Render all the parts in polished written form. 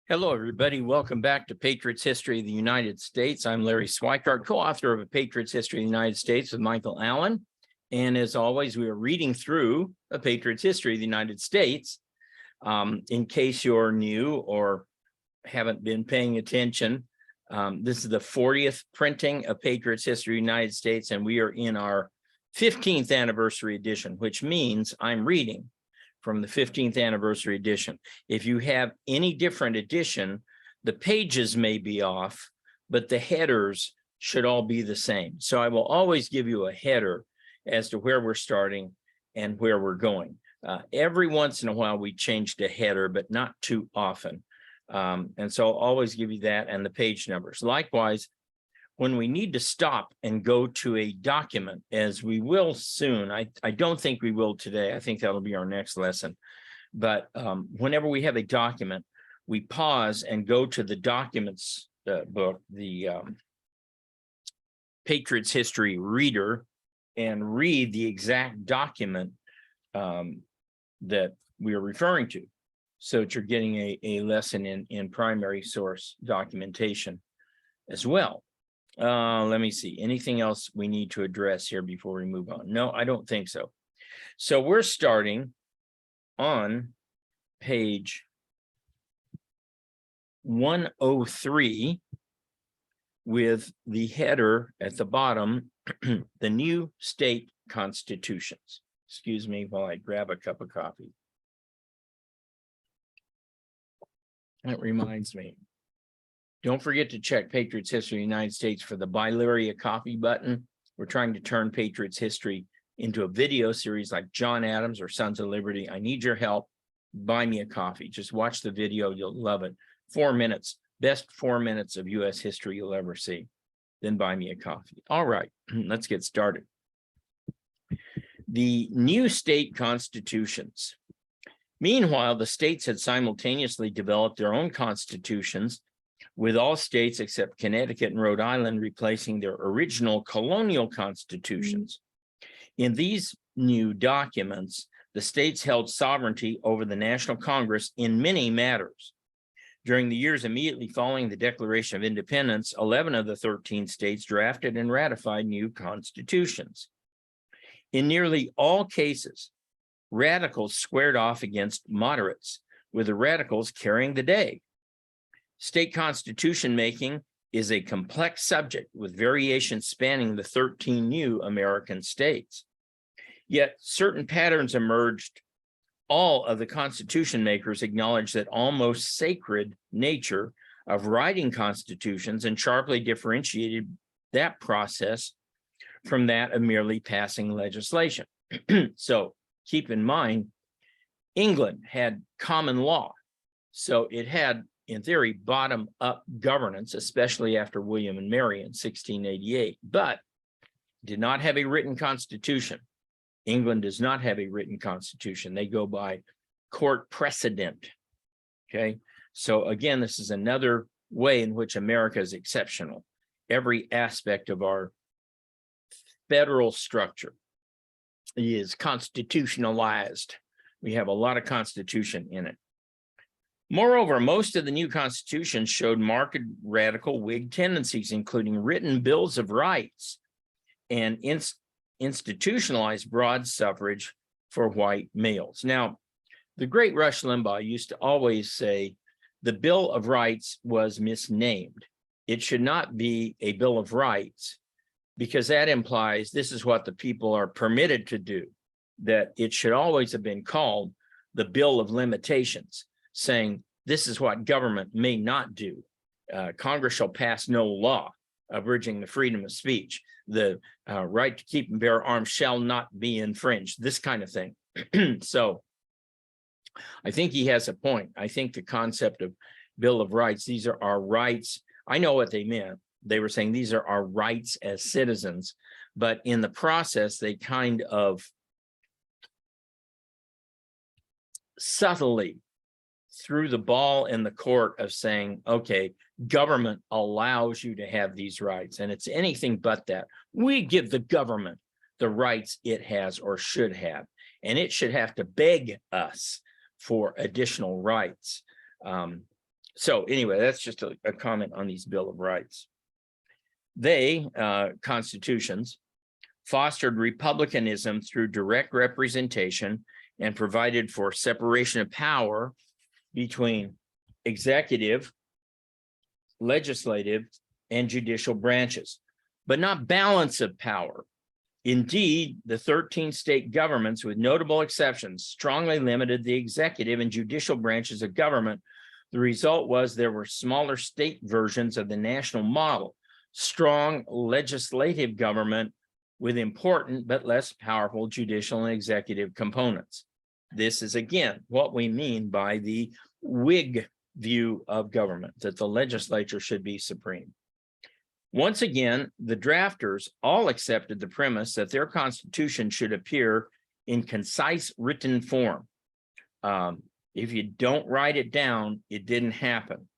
Hello, everybody. Welcome back to Patriot's History of the United States. I'm Larry Schweikart, co-author of A Patriot's History of the United States with Michael Allen. And as always, we are reading through A Patriot's History of the United States. In case you're new or haven't been paying attention, this is the 40th printing of Patriot's History of the United States, and we are in our 15th anniversary edition, which means I'm reading from the 15th anniversary edition. If you have any different edition, the pages may be off, but the headers should all be the same. So I will always give you a header as to where we're starting and where we're going. Every once in a while, we change the header, but not too often. And so I'll always give you that and the page numbers. Likewise, when we need to stop and go to a document, as we will soon, I don't think we will today. I think that'll be our next lesson. But whenever we have a document, we pause and go to the documents book, the Patriot's History Reader, and read the exact document that we are referring to, so that you're getting a lesson in primary source documentation as well. Let me see. Anything else we need to address here before we move on? No, I don't think so. So we're starting on page 103 with the header at the bottom, the new state constitutions. Excuse me while I grab a cup of coffee. That reminds me. Don't forget to check Patriot's History of the United States for the Buy Larry a Coffee button. We're trying to turn Patriot's History into a video series like John Adams or Sons of Liberty. I need your help. Buy me a coffee. Just watch the video. You'll love it. 4 minutes. Best 4 minutes of U.S. history you'll ever see. Then buy me a coffee. All right, let's get started. The new state constitutions. Meanwhile, the states had simultaneously developed their own constitutions, with all states except Connecticut and Rhode Island replacing their original colonial constitutions. In these new documents, the states held sovereignty over the National Congress in many matters. During the years immediately following the Declaration of Independence, 11 of the 13 states drafted and ratified new constitutions. In nearly all cases, radicals squared off against moderates, with the radicals carrying the day. State constitution making is a complex subject with variations spanning the 13 new American states. Yet certain patterns emerged. All of the constitution makers acknowledged that almost sacred nature of writing constitutions and sharply differentiated that process from that of merely passing legislation. So keep in mind, England had common law. So it had, in theory, bottom-up governance, especially after William and Mary in 1688, but did not have a written constitution. England does not have a written constitution. They go by court precedent, okay? So again, this is another way in which America is exceptional. Every aspect of our federal structure is constitutionalized. We have a lot of constitution in it. Moreover, most of the new constitutions showed marked radical Whig tendencies, including written bills of rights and institutionalized broad suffrage for white males. Now, the great Rush Limbaugh used to always say the Bill of Rights was misnamed. It should not be a Bill of Rights, because that implies this is what the people are permitted to do, that it should always have been called the Bill of Limitations, saying this is what government may not do. Congress shall pass no law abridging the freedom of speech. The right to keep and bear arms shall not be infringed, this kind of thing. So I think he has a point. I think the concept of Bill of Rights, these are our rights. I know what they meant. They were saying these are our rights as citizens, but in the process, they kind of subtly threw the ball in the court of saying, okay, government allows you to have these rights, and it's anything but that. We give the government the rights it has or should have, and it should have to beg us for additional rights. So anyway, that's just a comment on these Bill of Rights. They, constitutions, fostered republicanism through direct representation and provided for separation of power between executive, legislative, and judicial branches, but not balance of power. Indeed, the 13 state governments, with notable exceptions, strongly limited the executive and judicial branches of government. The result was there were smaller state versions of the national model, strong legislative government with important but less powerful judicial and executive components. This is, again, what we mean by the Whig view of government, that the legislature should be supreme. Once again, the drafters all accepted the premise that their constitution should appear in concise written form. If you don't write it down, it didn't happen.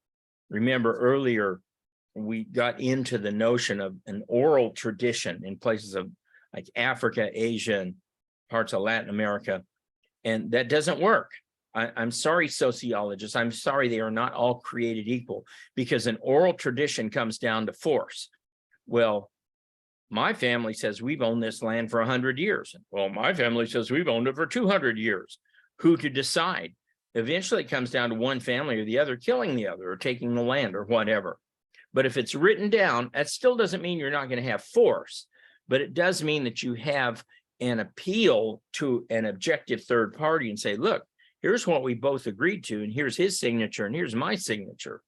Remember earlier, we got into the notion of an oral tradition in places of like Africa, Asia, and parts of Latin America, and that doesn't work. I'm sorry, sociologists, I'm sorry they are not all created equal, because an oral tradition comes down to force. Well, my family says we've owned this land for 100 years. Well, my family says we've owned it for 200 years. Who to decide? Eventually it comes down to one family or the other killing the other or taking the land or whatever. But if it's written down, that still doesn't mean you're not going to have force, but it does mean that you have an appeal to an objective third party and say, look, here's what we both agreed to, and here's his signature, and here's my signature.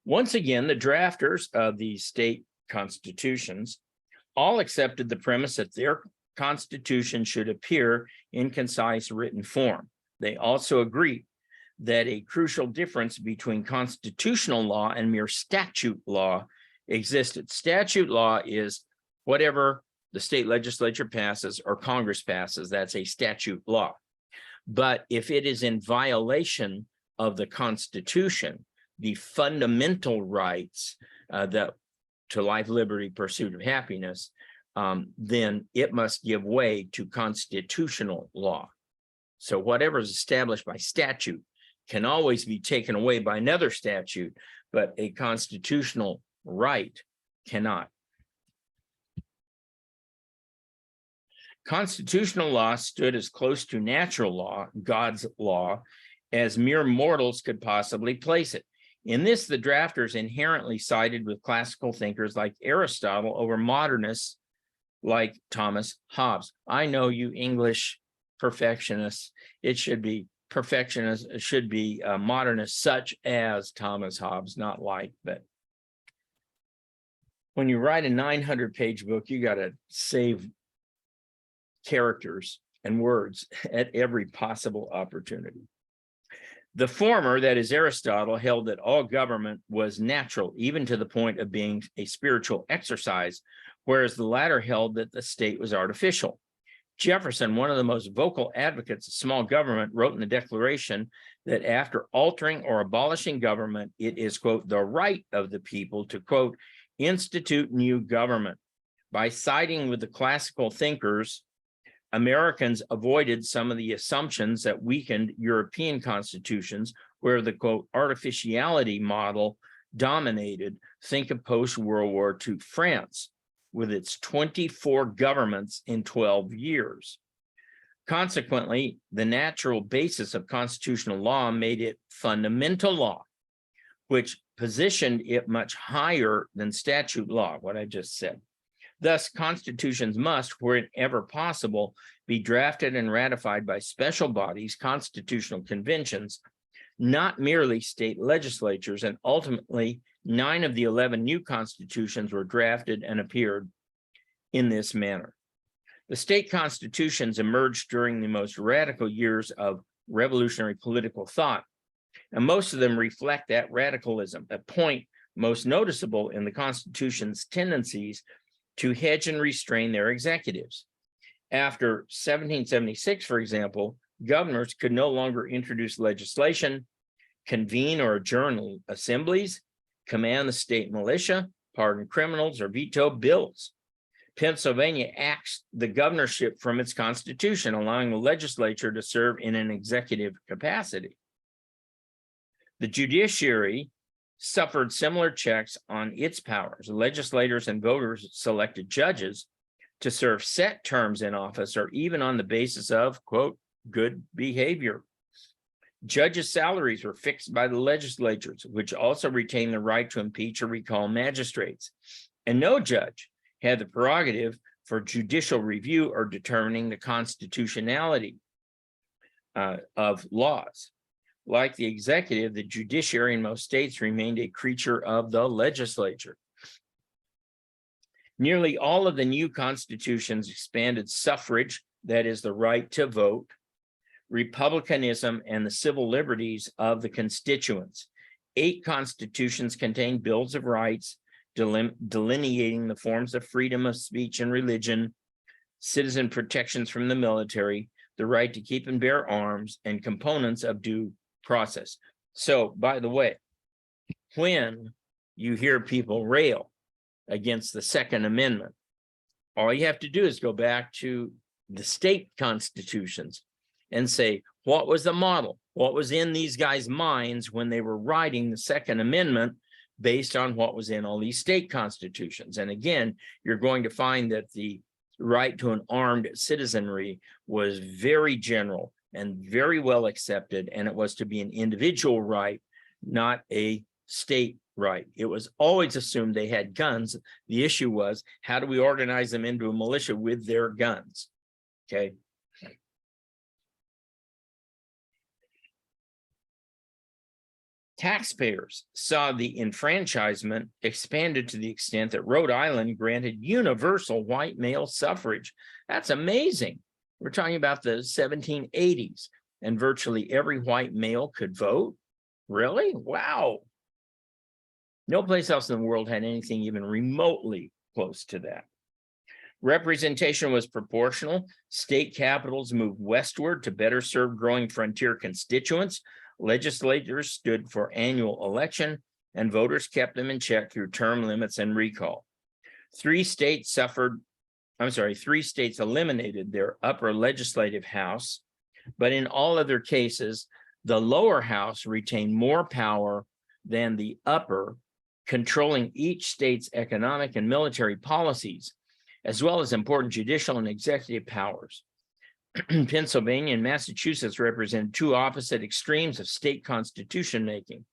Once again, the drafters of the state constitutions all accepted the premise that their constitution should appear in concise written form. They also agreed that a crucial difference between constitutional law and mere statute law existed. Statute law is whatever the state legislature passes or Congress passes, that's a statute law. But if it is in violation of the Constitution, the fundamental rights that to life, liberty, pursuit of happiness, then it must give way to constitutional law. So whatever is established by statute can always be taken away by another statute, but a constitutional right cannot. Constitutional law stood as close to natural law, God's law, as mere mortals could possibly place it. In this, the drafters inherently sided with classical thinkers like Aristotle over modernists like Thomas Hobbes. I know you English perfectionists, it should be perfectionists, it should be modernists such as Thomas Hobbes, not like, but when you write a 900-page book, you got to save characters and words at every possible opportunity. The former, that is Aristotle, held that all government was natural, even to the point of being a spiritual exercise, whereas the latter held that the state was artificial. Jefferson, one of the most vocal advocates of small government, wrote in the Declaration that after altering or abolishing government, it is, quote, the right of the people to, quote, institute new government. By siding with the classical thinkers, Americans avoided some of the assumptions that weakened European constitutions, where the, quote, artificiality model dominated. Think of post-World War II France, with its 24 governments in 12 years. Consequently, the natural basis of constitutional law made it fundamental law, which positioned it much higher than statute law, what I just said. Thus, constitutions must, wherever possible, be drafted and ratified by special bodies, constitutional conventions, not merely state legislatures, and ultimately 9 of the 11 new constitutions were drafted and appeared in this manner. The state constitutions emerged during the most radical years of revolutionary political thought, and most of them reflect that radicalism, a point most noticeable in the Constitution's tendencies to hedge and restrain their executives. After 1776, for example, governors could no longer introduce legislation, convene or adjourn assemblies, command the state militia, pardon criminals, or veto bills. Pennsylvania axed the governorship from its constitution, allowing the legislature to serve in an executive capacity. The judiciary suffered similar checks on its powers. Legislators and voters selected judges to serve set terms in office or even on the basis of, quote, good behavior. Judges' salaries were fixed by the legislatures, which also retained the right to impeach or recall magistrates. And no judge had the prerogative for judicial review or determining the constitutionality of laws. Like the executive, the judiciary in most states remained a creature of the legislature. Nearly all of the new constitutions expanded suffrage, that is the right to vote, republicanism, and the civil liberties of the constituents. 8 constitutions contained bills of rights, delineating the forms of freedom of speech and religion, citizen protections from the military, the right to keep and bear arms, and components of due process. So, by the way, when you hear people rail against the Second Amendment, all you have to do is go back to the state constitutions and say, what was the model? What was in these guys' minds when they were writing the Second Amendment based on what was in all these state constitutions? And again, you're going to find that the right to an armed citizenry was very general and very well accepted, and it was to be an individual right, not a state right. It was always assumed they had guns. The issue was, how do we organize them into a militia with their guns? Okay. Taxpayers saw the enfranchisement expanded to the extent that Rhode Island granted universal white male suffrage. That's amazing. We're talking about the 1780s, and virtually every white male could vote. Really? Wow. No place else in the world had anything even remotely close to that. Representation was proportional. State capitals moved westward to better serve growing frontier constituents. Legislators stood for annual election, and voters kept them in check through term limits and recall. 3 states eliminated their upper legislative house, but in all other cases, the lower house retained more power than the upper, controlling each state's economic and military policies, as well as important judicial and executive powers. Pennsylvania and Massachusetts represent 2 opposite extremes of state constitution making.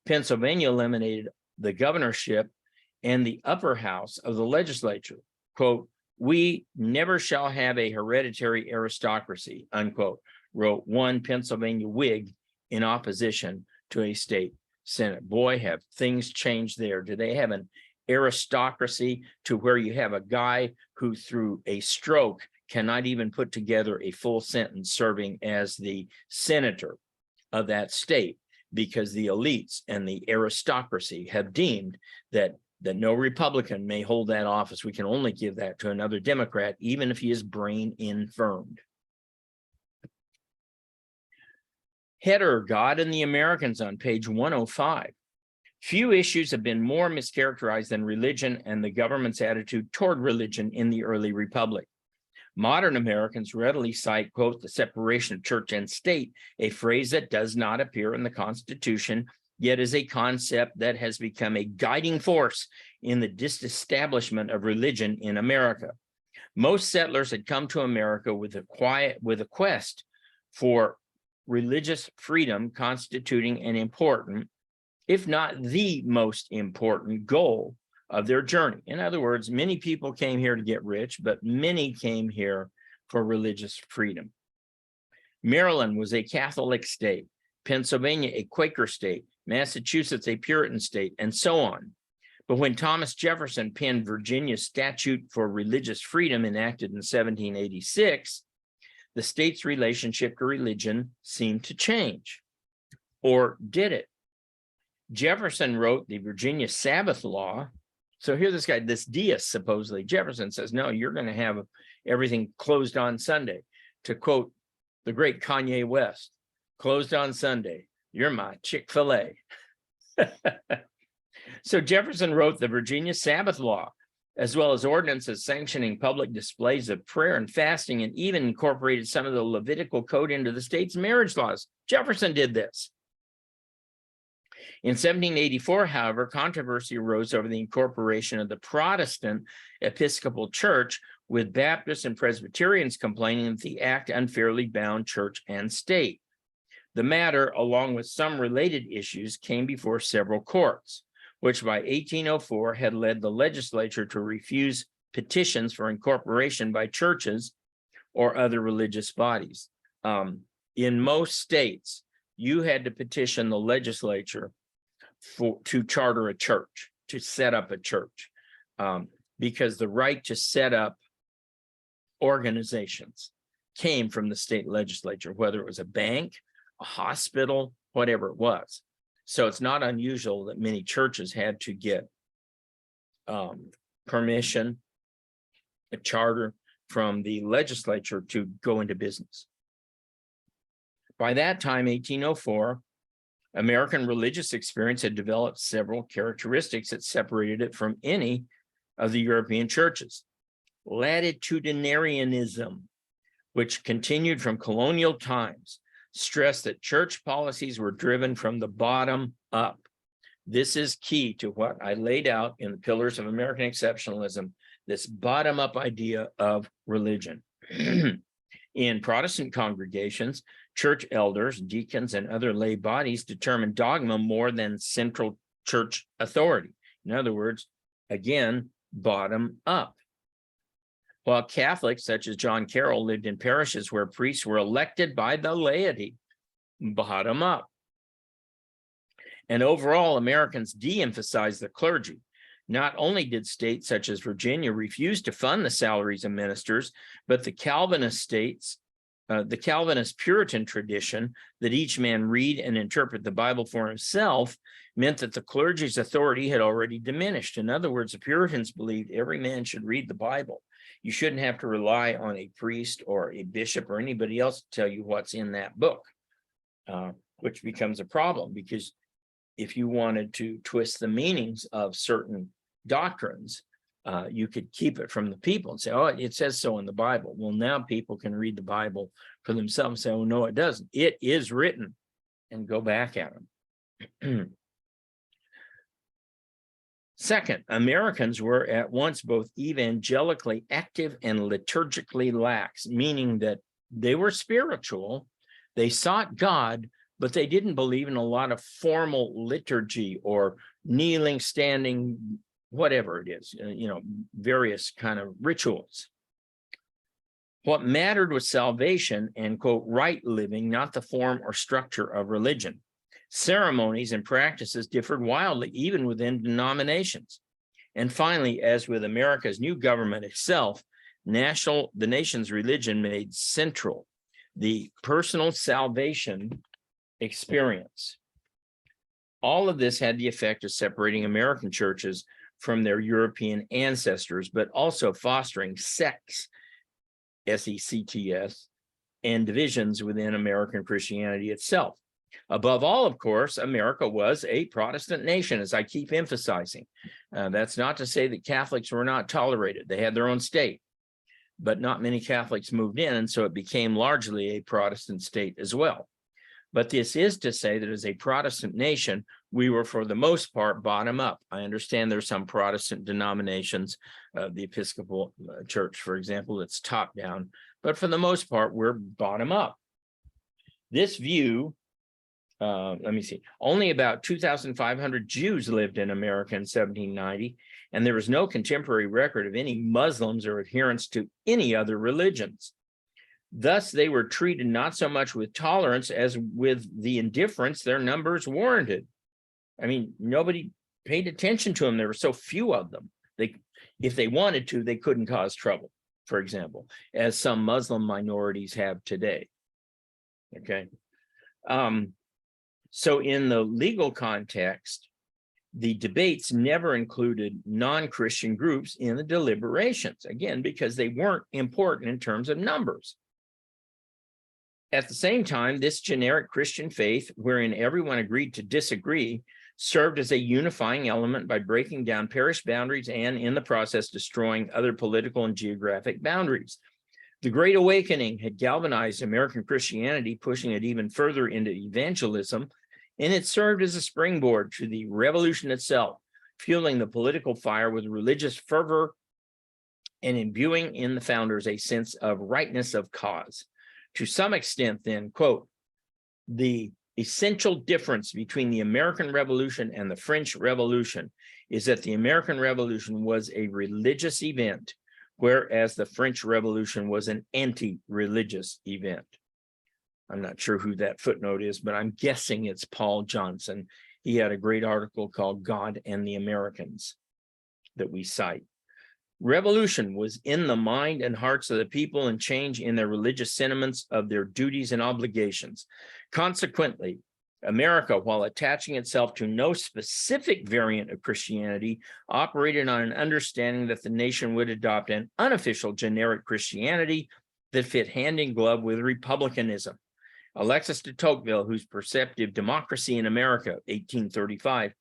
Pennsylvania eliminated the governorship and the upper house of the legislature. Quote, "We never shall have a hereditary aristocracy," unquote, wrote one Pennsylvania Whig in opposition to a state Senate. Boy, have things changed there. Do they have an aristocracy to where you have a guy who through a stroke cannot even put together a full sentence serving as the senator of that state, because the elites and the aristocracy have deemed that no Republican may hold that office. We can only give that to another Democrat, even if he is brain infirmed. Header, God and the Americans, on page 105. Few issues have been more mischaracterized than religion and the government's attitude toward religion in the early republic. Modern Americans readily cite, quote, "the separation of church and state," a phrase that does not appear in the Constitution, yet is a concept that has become a guiding force in the disestablishment of religion in America. Most settlers had come to America with a quest for religious freedom, constituting an important, if not the most important, goal of their journey. In other words, many people came here to get rich, but many came here for religious freedom. Maryland was a Catholic state, Pennsylvania a Quaker state, Massachusetts a Puritan state, and so on. But when Thomas Jefferson penned Virginia's Statute for Religious Freedom, enacted in 1786, the state's relationship to religion seemed to change. Or did it? Jefferson wrote the Virginia Sabbath Law. So here this guy, this deist, supposedly, Jefferson says, no, you're going to have everything closed on Sunday. To quote the great Kanye West, "Closed on Sunday, you're my Chick-fil-A." So Jefferson wrote the Virginia Sabbath Law, as well as ordinances sanctioning public displays of prayer and fasting, and even incorporated some of the Levitical code into the state's marriage laws. Jefferson did this. In 1784, however, controversy arose over the incorporation of the Protestant Episcopal Church, with Baptists and Presbyterians complaining that the act unfairly bound church and state. The matter, along with some related issues, came before several courts, which by 1804 had led the legislature to refuse petitions for incorporation by churches or other religious bodies. In most states, you had to petition the legislature to charter a church, to set up a church, because the right to set up organizations came from the state legislature, whether it was a bank, a hospital, whatever it was. So it's not unusual that many churches had to get permission, a charter from the legislature to go into business. By that time, 1804, American religious experience had developed several characteristics that separated it from any of the European churches. Latitudinarianism, which continued from colonial times, stressed that church policies were driven from the bottom up. This is key to what I laid out in the Pillars of American Exceptionalism, this bottom-up idea of religion. In Protestant congregations, church elders, deacons, and other lay bodies determined dogma more than central church authority. In other words, again, bottom up. While Catholics, such as John Carroll, lived in parishes where priests were elected by the laity, bottom up. And overall, Americans de-emphasized the clergy. Not only did states such as Virginia refuse to fund the salaries of ministers, but the Calvinist states, the Calvinist Puritan tradition that each man read and interpret the Bible for himself meant that the clergy's authority had already diminished. In other words, the Puritans believed every man should read the Bible. You shouldn't have to rely on a priest or a bishop or anybody else to tell you what's in that book, which becomes a problem, because if you wanted to twist the meanings of certain doctrines, you could keep it from the people and say, oh, it says so in the Bible. Well, now people can read the Bible for themselves and say, oh, no, it doesn't. It is written, and go back at them. Second, Americans were at once both evangelically active and liturgically lax, meaning that they were spiritual, they sought God, but they didn't believe in a lot of formal liturgy or kneeling, standing, whatever it is, various kind of rituals. What mattered was salvation and, quote, right living, not the form or structure of religion. Ceremonies and practices differed wildly, even within denominations. And finally, as with America's new government itself, the nation's religion made central the personal salvation experience. All of this had the effect of separating American churches from their European ancestors, but also fostering sects, S-E-C-T-S, and divisions within American Christianity itself. Above all, of course, America was a Protestant nation, as I keep emphasizing. That's not to say that Catholics were not tolerated. They had their own state, but not many Catholics moved in, and so it became largely a Protestant state as well. But this is to say that as a Protestant nation, we were for the most part bottom up. I understand there's some Protestant denominations, the Episcopal Church, for example, that's top down, but for the most part, we're bottom up. This view, let me see, only about 2,500 Jews lived in America in 1790, and there was no contemporary record of any Muslims or adherents to any other religions. Thus, they were treated not so much with tolerance as with the indifference their numbers warranted. I mean, nobody paid attention to them. There were so few of them. If they wanted to, they couldn't cause trouble, for example, as some Muslim minorities have today. Okay. So in the legal context, the debates never included non-Christian groups in the deliberations, again, because they weren't important in terms of numbers. At the same time, this generic Christian faith, wherein everyone agreed to disagree, served as a unifying element by breaking down parish boundaries and, in the process, destroying other political and geographic boundaries. The Great Awakening had galvanized American Christianity, pushing it even further into evangelism, and it served as a springboard to the revolution itself, fueling the political fire with religious fervor and imbuing in the founders a sense of rightness of cause. To some extent, then, quote, the essential difference between the American Revolution and the French Revolution is that the American Revolution was a religious event, whereas the French Revolution was an anti-religious event. I'm not sure who that footnote is, but I'm guessing it's Paul Johnson. He had a great article called God and the Americans that we cite. Revolution was in the mind and hearts of the people and change in their religious sentiments of their duties and obligations. Consequently, America, while attaching itself to no specific variant of Christianity, operated on an understanding that the nation would adopt an unofficial generic Christianity that fit hand in glove with republicanism. Alexis de Tocqueville, whose Perceptive Democracy in America, 1835,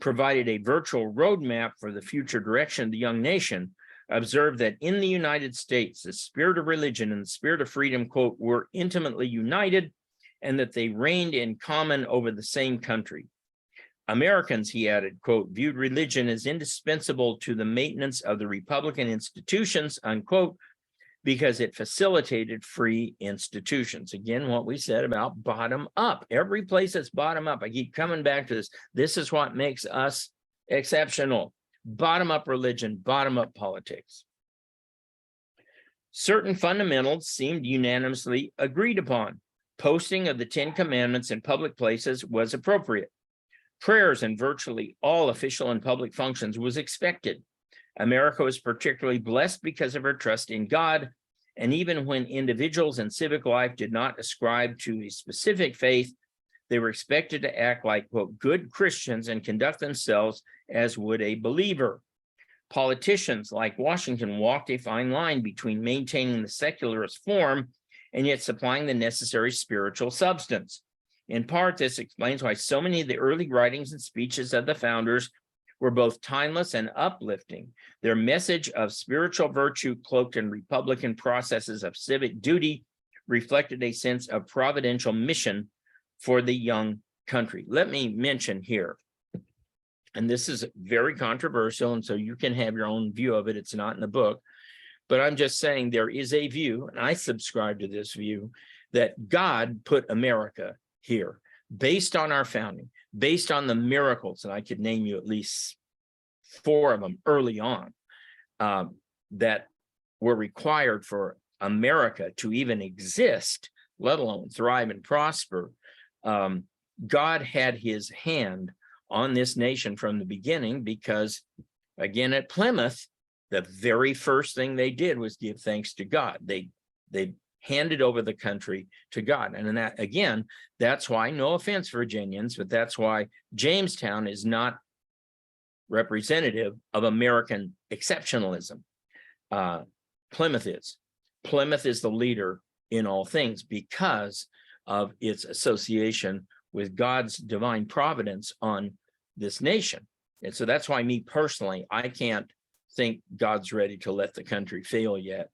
provided a virtual roadmap for the future direction of the young nation, observed that in the United States, the spirit of religion and the spirit of freedom, quote, were intimately united, and that they reigned in common over the same country. Americans, he added, quote, viewed religion as indispensable to the maintenance of the Republican institutions, unquote, because it facilitated free institutions. Again, what we said about bottom up. Every place that's bottom up, I keep coming back to this. This is what makes us exceptional. Bottom up religion, bottom up politics. Certain fundamentals seemed unanimously agreed upon. Posting of the 10 Commandments in public places was appropriate. Prayers in virtually all official and public functions was expected. America was particularly blessed because of her trust in God, and even when individuals in civic life did not ascribe to a specific faith, they were expected to act like, quote, good Christians and conduct themselves as would a believer. Politicians like Washington walked a fine line between maintaining the secularist form and yet supplying the necessary spiritual substance. In part, this explains why so many of the early writings and speeches of the founders were both timeless and uplifting. Their message of spiritual virtue cloaked in Republican processes of civic duty reflected a sense of providential mission for the young country. Let me mention here, and this is very controversial, and so you can have your own view of it. It's not in the book, but I'm just saying there is a view, and I subscribe to this view, that God put America here based on our founding, based on the miracles, and I could name you at least 4 of them early on, that were required for America to even exist, let alone thrive and prosper. God had his hand on this nation from the beginning because, again, at Plymouth, the very first thing they did was give thanks to God. They handed over the country to God. And that, again, that's why, no offense, Virginians, but that's why Jamestown is not representative of American exceptionalism. Plymouth is. Plymouth is the leader in all things because of its association with God's divine providence on this nation. And so that's why, me personally, I can't think God's ready to let the country fail yet.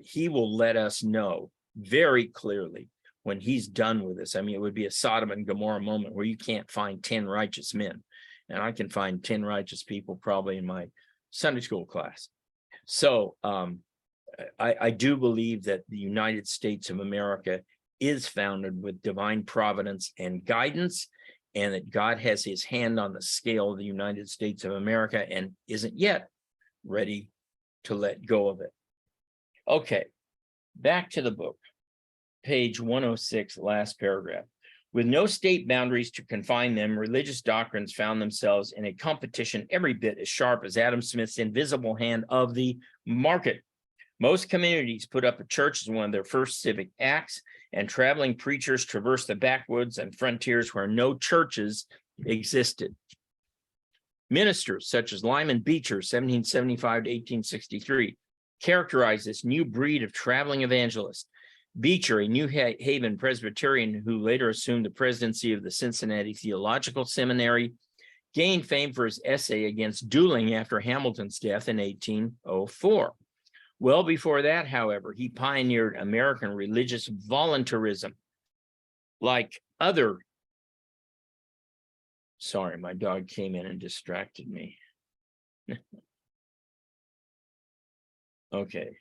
He will let us know very clearly when he's done with this. I mean, it would be a Sodom and Gomorrah moment where you can't find 10 righteous men. And I can find 10 righteous people probably in my Sunday school class. So I do believe that the United States of America is founded with divine providence and guidance, and that God has his hand on the scale of the United States of America and isn't yet ready to let go of it. Okay, back to the book, page 106, last paragraph. With no state boundaries to confine them, religious doctrines found themselves in a competition every bit as sharp as Adam Smith's invisible hand of the market. Most communities put up a church as one of their first civic acts, and traveling preachers traversed the backwoods and frontiers where no churches existed. Ministers such as Lyman Beecher, 1775 to 1863, characterized this new breed of traveling evangelist. Beecher, a New Haven Presbyterian who later assumed the presidency of the Cincinnati Theological Seminary, gained fame for his essay against dueling after Hamilton's death in 1804. Well before that, however, he pioneered American religious voluntarism. Like other Sorry, my dog came in and distracted me. Okay.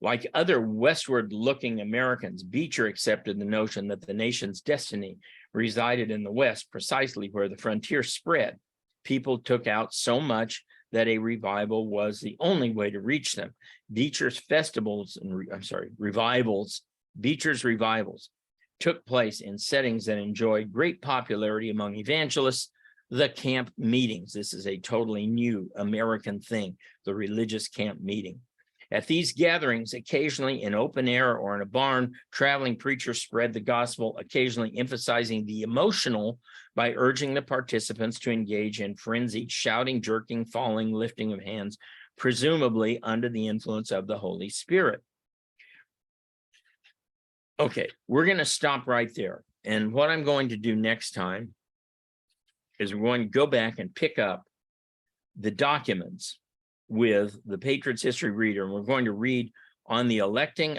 Like other westward-looking Americans, Beecher accepted the notion that the nation's destiny resided in the West, precisely where the frontier spread. People took out so much that a revival was the only way to reach them. Beecher's revivals took place in settings that enjoyed great popularity among evangelists, the camp meetings. This is a totally new American thing, the religious camp meeting. At these gatherings, occasionally in open air or in a barn, traveling preachers spread the gospel, occasionally emphasizing the emotional by urging the participants to engage in frenzied shouting, jerking, falling, lifting of hands, presumably under the influence of the Holy Spirit. Okay, we're going to stop right there. And what I'm going to do next time is we're going to go back and pick up the documents with the Patriot's History Reader, and we're going to read on the electing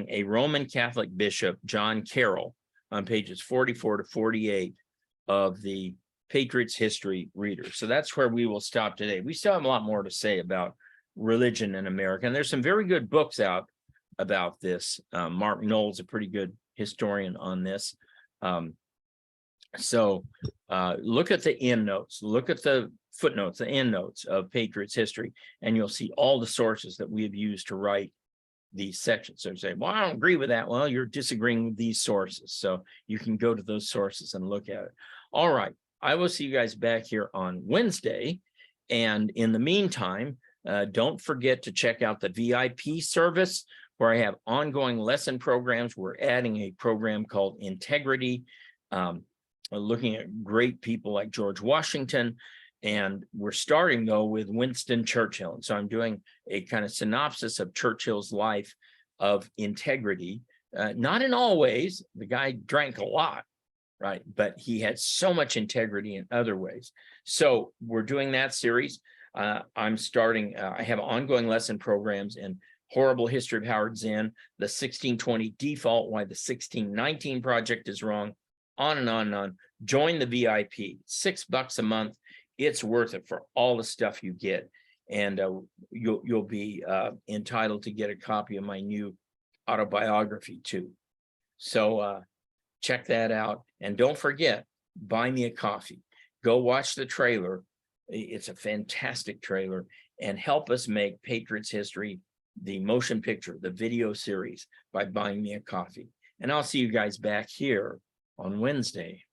a Roman Catholic bishop, John Carroll, on pages 44 to 48 of the Patriot's History Reader. So that's where we will stop today. We still have a lot more to say about religion in America, and there's some very good books out about this. Mark Knoll's a pretty good historian on this. So look at the endnotes, look at the footnotes, the endnotes of Patriot's History, and you'll see all the sources that we have used to write these sections. So you say, well, I don't agree with that. Well, you're disagreeing with these sources. So you can go to those sources and look at it. All right. I will see you guys back here on Wednesday. And in the meantime, don't forget to check out the VIP service where I have ongoing lesson programs. We're adding a program called Integrity, looking at great people like George Washington. And we're starting, though, with Winston Churchill. And so I'm doing a kind of synopsis of Churchill's life of integrity. Not in all ways. The guy drank a lot, right? But he had so much integrity in other ways. So we're doing that series. I'm starting, I have ongoing lesson programs in Horrible History of Howard Zinn, the 1620 Default, Why the 1619 Project is Wrong, on and on and on. Join the VIP, $6 a month. It's worth it for all the stuff you get. And you'll be entitled to get a copy of my new autobiography too. So check that out. And don't forget, buy me a coffee. Go watch the trailer. It's a fantastic trailer. And help us make Patriot's History the motion picture, the video series, by buying me a coffee. And I'll see you guys back here on Wednesday.